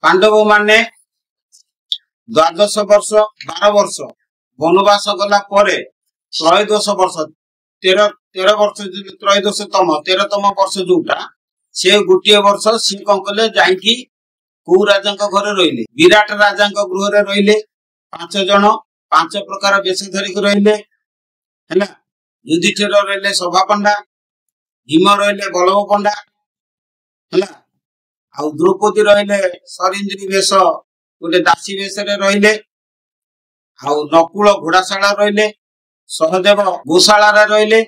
पांडव माने द्वादश वर्ष 12 वर्ष वनवास गला परे त्रयोदश वर्ष 13 वर्ष त्रयोदशतम 13तम वर्ष जोटा से गोटे वर्ष सी कौन कले जाइकी कौ राजा घर रहिले विराट राजा गृह रहिले 5 जन 5 प्रकार वेश धरिक रहिले है युधिष्ठिर रहिले सभा पंडा भीम रहिले बलव पंडा है आउ द्रौपदी रहिले सरिंद्री वेश गोटे दासी वेश रहिले आउ नकुल घोड़ाशाला रहिले सहदेव गोशाला रहिले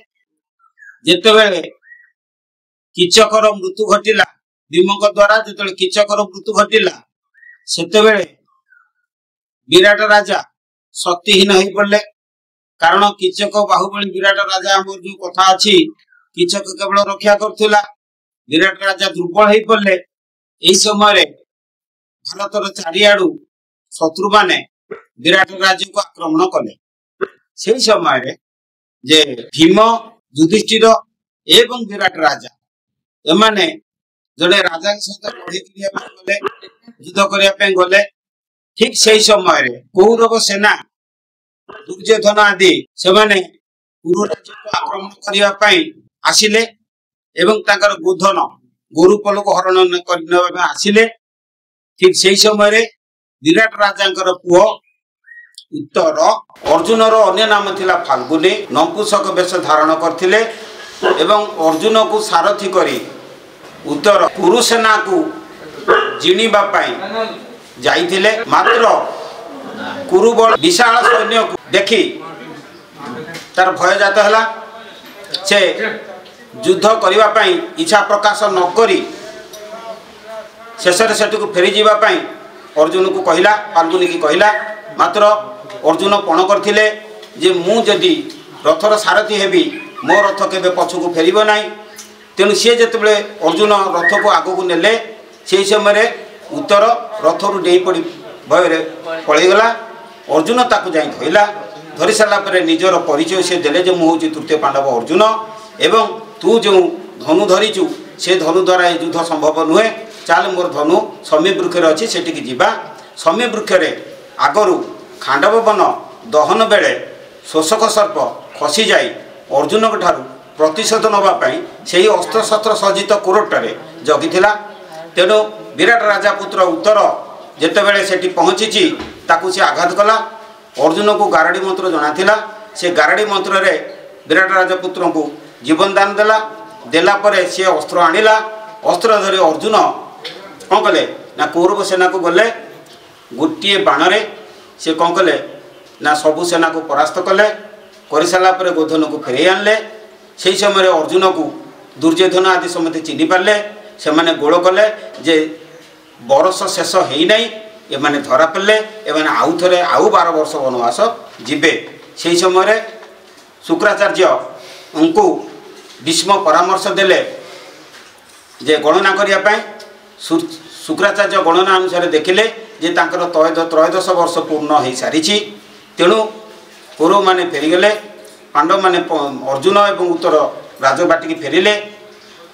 जेतेबेले किचकर मृत्यु घटिला भीमक द्वारा जेतेबेले किचकर मृत्यु घटिला सेतेबेले विराट राजा शक्तिहीन हो पड़े कारण किचक बाहुबली विराट राजा आम जो कथा अच्छी किचक केवल रक्षा करथिला विराट राजा दुर्बल हो पड़े यही समय भारतर चारिआडू शत्रु माने विराट राज्य को आक्रमण कले से समय जे भीम युधिष्ठिर एवं विराट राजा एमाने जड़े राजा सहित लड़े गले युद्ध करने गले ठीक से समय कौरव सेना दुर्योधन आदि से माने पुरु राज्य को आक्रमण करने आसिले एवं ताकर गोधन गोरुपल को हरण करने आसिले ठीक से समय विराट राजा पुओ उत्तर अर्जुन अन्य नाम थिला फाल्गुनी नपुंसक वेश धारण करथिले एवं अर्जुन को सारथी करी उत्तर कुरुसेना को जिणीबा पाई जाइथिले मात्र कुरुबल विशाल सैन्य को देखी तार भय जात हला से युद्ध करबा पाई इच्छा प्रकाश न करी शेषर सेठ को फेरी जीवा पाई अर्जुन को कहला फाल्गुनी की कहला मात्र अर्जुन पण करथिले जे मु जदि रथर सारथी हेबी मो रथ केबे पछकु फेरिबो नाही तेणु सी जिते अर्जुन रथ को आग को नेले से समय उत्तर रथरु डे पड़ी भय पलैगला अर्जुन ताकू जाई धरला धरी सारापर निजर परिचय से देले जे मु हूँ तृतीय पांडव अर्जुन एवं तू जो धनु धरीचु से धनु द्वारा युद्ध संभव नुहे चाल मोर धनु समी वृक्ष अच्छी सेटिकी जीवा समी वृक्ष आगरू खांडव वन दहन बेले शोषक सर्प खसी जाई अर्जुन ठारू प्रतिशोध नापी से अस्त्र शस्त्र सज्जित कोरटरे जगिथिला तेणु विराट राजा पुत्र उत्तर जेतेबेले सेठी पहुँची ताकू से आघात कला अर्जुन को गारडी मंत्र जनाथिला से गारडी मंत्र रे विराट राजा पुत्र को जीवन दान देला परे से अस्त्र आनिला अस्त्र धरी अर्जुन कौन कले ना कौरव सेना को गले गोटे बाण से कौन कले ना सबु सेना को परास्त कले कर सारा गोधन को फेरे आनले से समय अर्जुन को दुर्योधन आदि समस्त चिन्ह पारे से माने गोल कले जे बरस शेष होना एमाने धरा पड़े एमाने आउ थे आउ 12 वर्ष वनवास जीवे से समय शुक्राचार्य उनको भीष्म परामर्श देले जे गणना करने शुक्राचार्य गणना अनुसार देखिले जे तांकर त्रयोदश वर्ष पूर्ण हो सारी तेणु कौरव माने फेरीगले पांडव माने अर्जुन एवं उत्तर राजबाटी फेरिले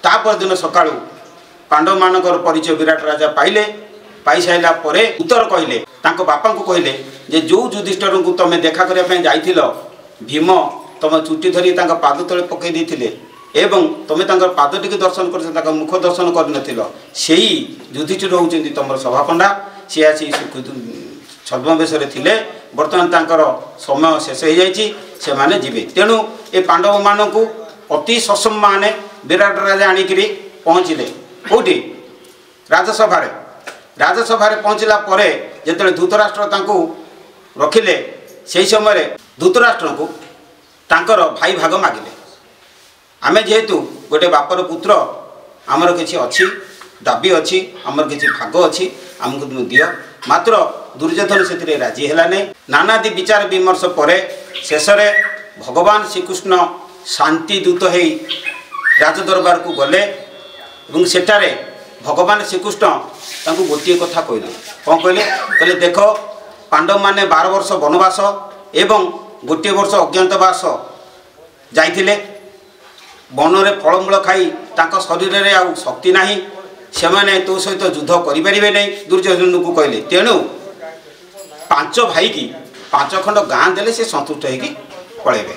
तापर दिन सकाळु पांडव मानकर परिचय विराट राजा पाइले पाई साइला परे उत्तर कहले तांको बापा को कहले जे जो युधिष्ठिर को तमे देखा करने जाइथिल भीम तम चुटी धरी तांका पाद तले पकई देथिले एवं तमे तांकर पाद टिके दर्शन कर तांका मुख दर्शन करनथिल सेही युधिष्ठिर होउचंदी तमर सभापंडा सी आसी छद्मवेश थिले बर्तमान तांकर समय शेष हो जाइछि से माने जीवे तेणु ए पांडव मान को अति ससम्मान विराट राजा आनिकरी पहुँचले कौटी राजसभा पहुँचला परे जेतेबेले धृतराष्ट्र तांको रखिले से समय धृतराष्ट्र को तांकर भाई भाग मागिले आमे जेहेतु गोटे बापर पुत्र आमर किछि अछि दाबी अच्छी आमर किछि भाग अच्छी आमको दियो मात्र दुर्योधन से राजी हेलाने नानादि विचार विमर्श परे शेष भगवान श्रीकृष्ण शांति दूत हो राजदरबार को गले सेठारे भगवान श्रीकृष्ण तांको गोटे कथा कहले कौन कहले देख पांडव माने 12 वर्ष वनवास एवं गोटे वर्ष अज्ञातवास जाइथिले वन रे फलमूल खाई तांको शरीर रे आउ शक्ति नाही ସେମାନେ ତୋ ସହିତ ଯୁଦ୍ଧ କରିପାରିବେ ନାହିଁ ଦୁର୍ଯ୍योधनକୁ କହିଲେ। ତେଣୁ 5 ଭାଇ କି 5 ଖଣ୍ଡ ଗାଁ ଦେଲେ ସେ ସନ୍ତୁଷ୍ଟ ହେଇକି ପଳେଇବେ।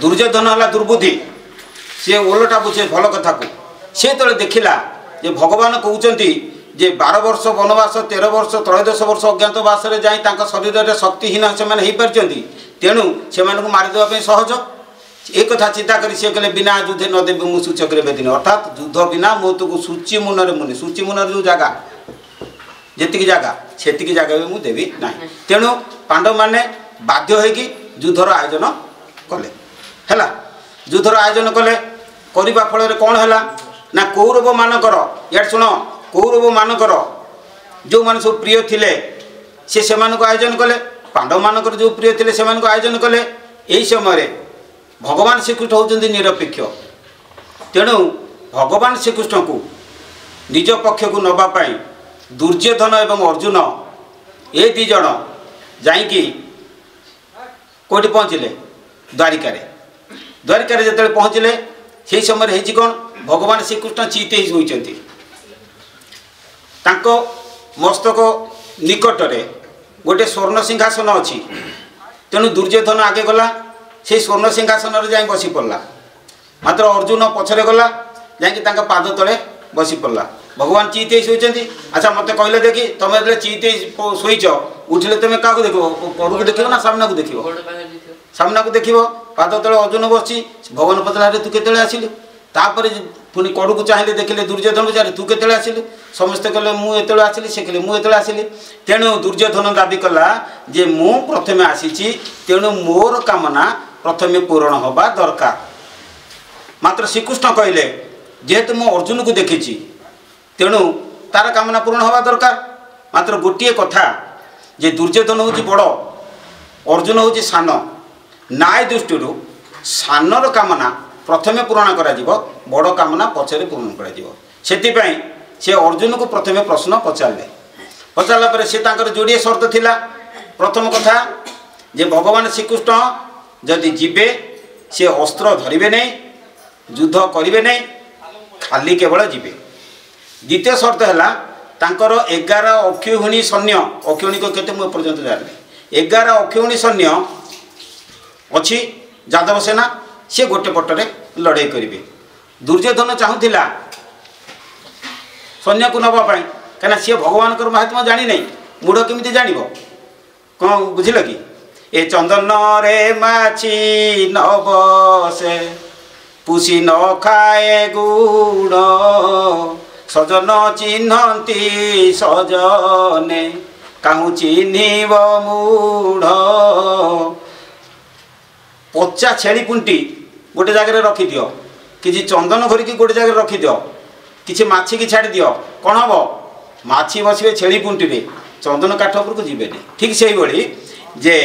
ଦୁର୍ଯ୍योधन ହେଲା ଦୁର୍ବୁଦ୍ଧି, सी ओलटा बुझे भल कथा को सी जो देखला जे भगवान कहते जे 12 वर्ष वनवास 13 वर्ष 13 वर्ष अज्ञातवास जाई शरीर में शक्तिहीन से तेणु से मारिदेवाई सहज एक कथा चिंता कर सी कहले बिना युद्धे न देवी मु सूचक बेदिन अर्थात युद्ध बिना मु तुक सूची मुनरे मुनि सूची मुनर जो जगह जी जगह से जगह भी मुझे देवी ना। तेणु पांडव मैंने बाध्य होगी युद्धर आयोजन कले है युद्धर आयोजन कले करने फल कौन है ना कौरव मानकर या शुण कौरव मानकर जो मान सब प्रिय थिले से आयोजन कले पांडव मानकर जो प्रिय थिले से आयोजन कले। यही समय भगवान श्रीकृष्ण होउछन्ति निरपेक्ष तेणु भगवान श्रीकृष्ण को निज पक्ष को नबा पाई दुर्योधन एवं अर्जुन ये दी जन जाइकी कोठी पहुँचले द्वारिका जो पहुँचले से समय होती कौन भगवान श्रीकृष्ण चीते होती मस्तक निकटरे गोटे स्वर्ण सिंहासन अच्छी तेणु दुर्योधन आगे गला से स्वर्ण सिंहासन जाए बसी पड़ा मात्र अर्जुन पछरे गला जा पाद तले बसी पड़ा भगवान चीते शोचती। अच्छा मत कहले देखी तुम जो चीते शोच उठिले तुम क्या देख पड़ को देख ना सामना को देख सामना को देख पाद तले अर्जुन बसी भगवान पचारे तू केत आसिलु तापर पुणी कड़ को चाहिए देखिले दुर्योधन पचारे तू केत आसिलु समस्ते कहले मुझे आसिली से कहले मुझे आसिली। तेणु दुर्योधन दाबी कला जे मु प्रथमे आसी तेणु मोर कामना प्रथमे पूरण होबा दरकार। मात्र श्रीकृष्ण कहले जेहेतु मु अर्जुन को देखी तेणु तार कामना पूरण होबा दरकार। मात्र गोटे कथा जे दुर्योधन होची बड़ अर्जुन होची सान न्याय दृष्टि सानर कामना प्रथमे पूरण करा जिवो बड़ कामना पछरे पूरण करा जिवो। सेतिपई से अर्जुन को प्रथमे प्रश्न पचारला पर से तांकर जोड़िए शर्त थिला। प्रथम कथा जे भगवान श्रीकृष्ण जदि जीवे से अस्त्र धरिबे नहीं युद्ध करिबे नहीं खाली केवल जीवे। द्वितीय शर्त है तांकर 11 अक्षौहिणी सैन्य अक्षौहिणी को केते मु पर्यंत जाने 11 अक्षौहिणी सैन्य अच्छी यादव सेना सी गोटे पटरे लड़ाई करेंगे। दुर्योधन चाहूला सैन्य को नापी कहीं सी भगवान महात्मा जानी नहीं मूढ़ केमी जान कौन बुझल कि ए चंदन रे माछी न बसे पुषि न खाए गुड़ सजन चिन्हती सजने काहू चिन्हब मूढ़। पचा छेली पुंटी गोटे जगह रखिद कि चंदन घरिकी गोटे जगह रखिद किसी माछी की छाड़ी दियो कौन हम माछी बसवे छेली पुंटी रे चंदन काठ उपर को जीवे नहीं। ठीक से भाई जे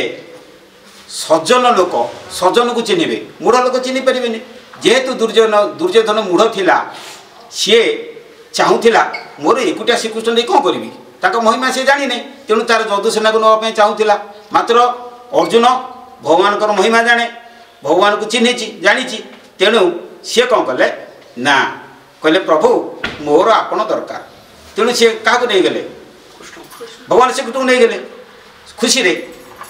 सज्जन लोक सज्जन को चिन्हे मूढ़ लोक चिन्ह पारे जेहेतु दुर्योधन मूढ़ थिला सी चाहूला मोर एकुटिया श्रीकृष्ण नहीं कौन करी महिमा सी जानी नहीं तेणु तार जदुसेना को नापी चाहूला। मात्र अर्जुन भगवान को महिमा जाने भगवान को चिन्ह जानी तेणु सी कौन कले ना कहले प्रभु मोर आपण दरकार। तेणु सी क्या नहीं गले भगवान श्रीकृष्ण नहीं गले खुशी रे।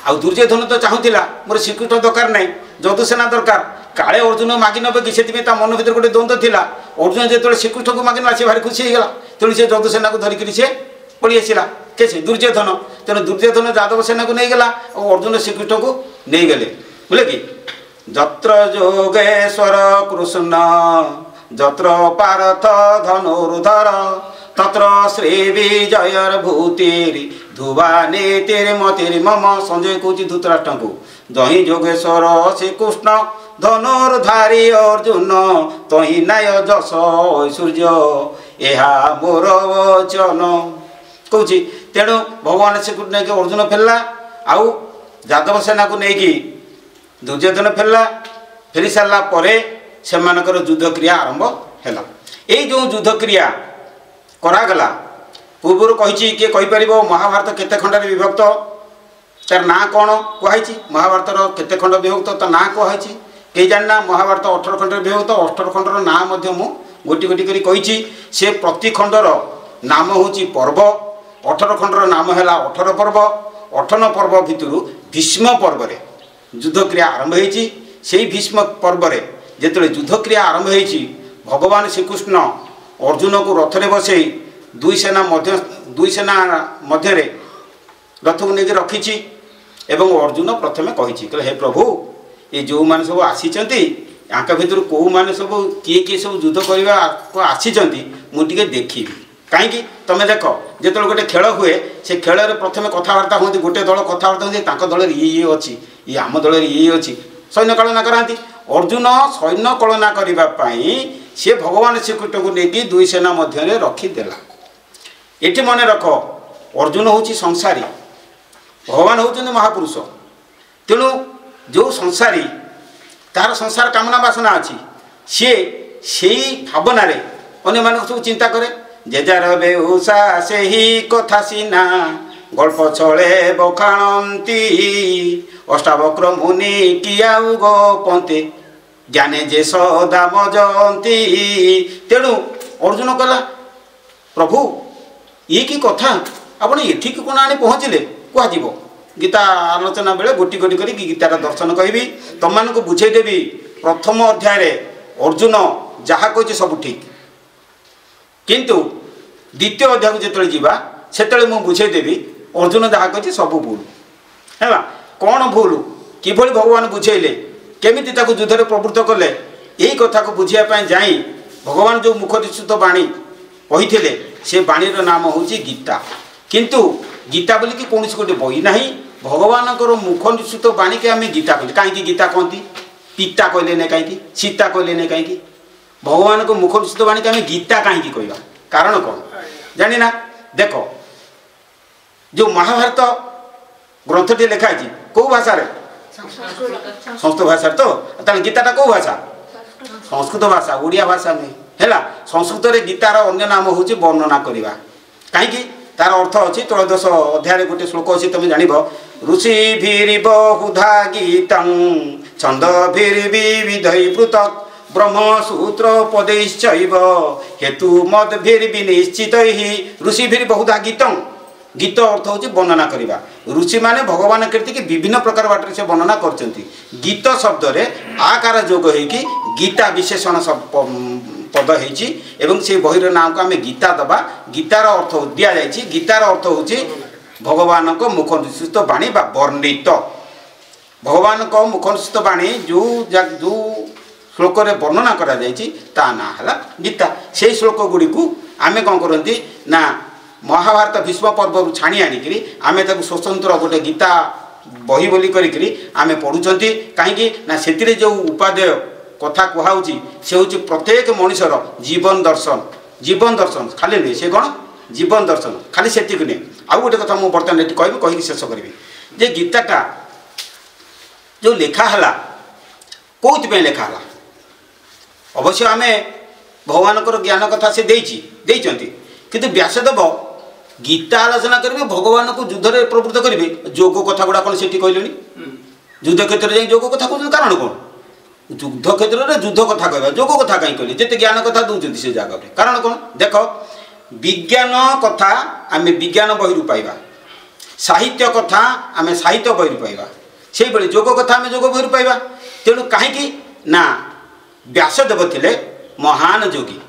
आ दुर्योधन तो चाहूला मोर श्रीकृष्ण दरकार नहीं जदुसेना दरकार काले अर्जुन मागि नबे कि से मन भर गोटे द्वंद्व था। अर्जुन जो श्रीकृष्ण को मागिना से भारी खुशी होगा तेणु से जदुसेना को धरिक सी पड़ी आसला के दुर्योधन। तेणु दुर्योधन यादव सेना को नहीं गला और अर्जुन श्रीकृष्ण को नहीं गले बोले कि जत्र जोगेश्वर कृष्ण जत्र पार्थ धनुर्धर तत्र श्री विजयर भूतिरी धुवा नीतिर मतिर मम। संजय कौच धृतराष्ट्र को दही जोगेश्वर श्रीकृष्ण धनुर्धारी अर्जुन तही नाय जस ऐश्वर्य एहा मोर वचन कौच। तेणु भगवान श्रीकृष्ण नहीं अर्जुन फेरला आउ यादव सेना को लेकिन दुर्योधन फेरला फेरी सारा पर से युद्ध क्रिया आरंभ है। यही जो युद्ध क्रिया करागला पूर्व कही किए कहीपर महाभारत केते खंड विभक्त तार ना कौन कहुई महाभारत केते खंड विभक्त तार ना कहुई कहीं जानना महाभारत 18 खंड विभक्त 18 खंडर ना मु गोटी गोटी करी कही से प्रति खंडर नाम होची पर्व 18 खंडर नाम है 18 पर्व 18 पर्व भितर भीष्म पर्व रे युद्ध क्रिया आरंभ होती से भीष्म पर्व रे जिते युद्ध क्रिया आरंभ होती भगवान श्रीकृष्ण अर्जुन को रथ में बसई दुई सेना मध्य रथ को लेकिन रखी एवं अर्जुन प्रथमे कही हे प्रभु ये जो मैंने सब आसी भितर कौ मैंने सब किए किए सब युद्ध करने को आसी मुझे देखी कहीं तुम देख जो गोटे खेल हुए से खेल में प्रथम कथबार्ता होती गोटे दल कथबार्ता होती दल ये अच्छी ये आम दल ये अच्छी सैन्य कलना कराती अर्जुन सैन्य कलना करने सी भगवान श्रीकृष्ण को लेकिन दुई सेना मध्य रखीदेला। ये मन रख अर्जुन हूँ संसारी भगवान होती महापुरुष तेणु जो संसारी तार संसार कामना बासना अच्छी सी से भावना अन्य मान सब चिंता करे जेजार बेउसा से ही कथा सीना गल्प छले बखाणती अष्टावक्र मुनि किया गोपन्ते ज्ञाने जे सदा मजंती। तेणु अर्जुन कहला प्रभु ये कि कथा आपण एठी कोन आनी पहुँचले कह गीता आलोचना बेले गोटी गोटी करी गीतार दर्शन कहि तुम मान को बुझेदेवी प्रथम अध्याय अर्जुन जहाँ कही सब ठीक किंतु द्वितीय अध्याय को जो जीवा से मुझे बुझेदेवी अर्जुन जहाँ कही सब भूल है कौन भूल किभली भगवान बुझेले केमी युद्ध में प्रवृत्त कले यही कथा को बुझापी जाई भगवान जो मुखनिश्चित बाणी कही से बाणीर नाम हूँ गीता किंतु गीता बोलिकी कौन गोटे बही ना भगवान मुखनिश्चित बाणी के आम गीता कहले कहीं गीता कहती पिता कहले ना कहीं सीता कहले ना कहीं भगवान को मुखनिश्चित बाणी के आम गीता कहीं कह कारण कौन जानी ना देख जो महाभारत ग्रंथटी लिखाई कौ भाषा संस्कृत भाषा तो गीताटा कौ भाषा संस्कृत भाषा ओडिया भाषा नहीं है संस्कृत रे गीतार अन्य नाम हूँ वर्णना करवा कहीं तार अर्थ अच्छी 13 अध्याय गोटे श्लोक अच्छी तुम जान ऋषि बहुधा गीतं छंद पृथक ब्रह्मसूत्र पदैश्चैव हेतु मद विनिश्चित ऋषि बहुधा गीतं गीत अर्थ हूँ वर्णना करवा ऋषि माने भगवान कीर्ति की विभिन्न प्रकार बाटर से वर्णना करछंती गीत शब्द रे आकार जोग होइकी गीता विशेषण पद होइची एवं से बहिर नाम को आम गीता दबा गीतार अर्थ दिया जाइछि गीतार अर्थ हूँ भगवान को मुखनिश्चित बाणी बा वर्णित भगवान को मुखनिश्चित बाणी जो श्लोक रे वर्णना करा जाइछि ता ना हला गीता से श्लोक गुडी को आमे कोन करंती ना महाभारत भीष्म पर्व छाणी आनिकी आमे ताकु स्वतंत्र गोटे गीता बही बोली करी आमे पढ़ुचंती कहीं ना से जो उपादेय कथा कहुची से हूँ प्रत्येक मनुष्यर जीवन दर्शन खाली नुहे से कौन जीवन दर्शन खाली से नुहे आउ गोटे कथा मुझे बर्तमान ये कह कहीं शेष करी जे गीताटा जो लेखाला कौन लेखाला अवश्य आम भगवान ज्ञान कथा से देती किंतु व्यासदेव गीता आलोचना करेंगे भगवान को युद्ध में प्रवृत्त करेंगे जोग कथा गुड़ा कौन से कहले युद्ध क्षेत्र में जोग कथा कहते कारण कौन युद्ध क्षेत्र में युद्ध कथा कह जोग कथा कहीं कहले जिते ज्ञान कथा दूसरी से जगह कारण कौन देख विज्ञान कथा आम विज्ञान बही पाइबा साहित्य कथा आम साहित्य बही पाइबा से भाई जोग कथा आम जोग बही पाइबा तेणु कहीं ना व्यासदेव थे महान योगी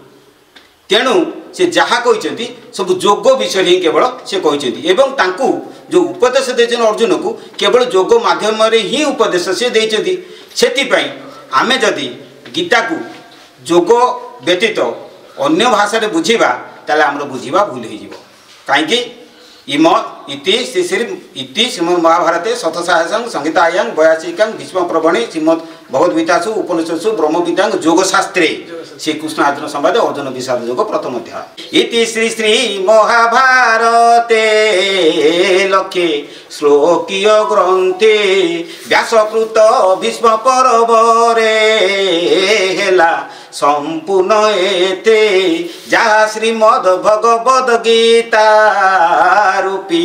तेणु से जहाँ कहते सब जोग विषय ही केवल से कहते एवं तांकु जो उपदेश देते अर्जुन को केवल जोग माध्यम ही उपदेश से देते से आमे जदि गीता को जोग व्यतीत अन्य भाषा बुझीबा ताले आमर बुझीबा भूल हो कहीं इम इति श्रीमद् महाभारते शतसाहस्रं संहितायां 82 भीष्म पर्वणि श्रीमद् भगवद्गीतासु उपनिषत्सु ब्रह्मविद्यां योगशास्त्रे श्रीकृष्ण अर्जुन संवाद अर्जुन विषाद योग प्रथम अध्याय इति श्री श्री महाभारते लक्षे श्लोकीय ग्रंथे व्यासकृत भीष्म पर्वरे हेला संपूर्ण एते जहाँ श्रीमद् भगवद गीता रूपी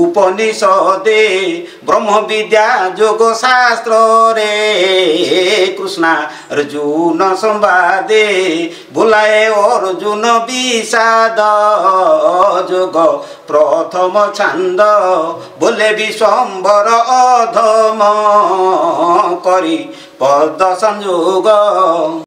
उपनिषदे ब्रह्म विद्या योग शास्त्र रे कृष्णा अर्जुन संवादे बुलाए अर्जुन विषाद जोग प्रथम छंद बोले विश्वम्भर अधम करी पद संयोग।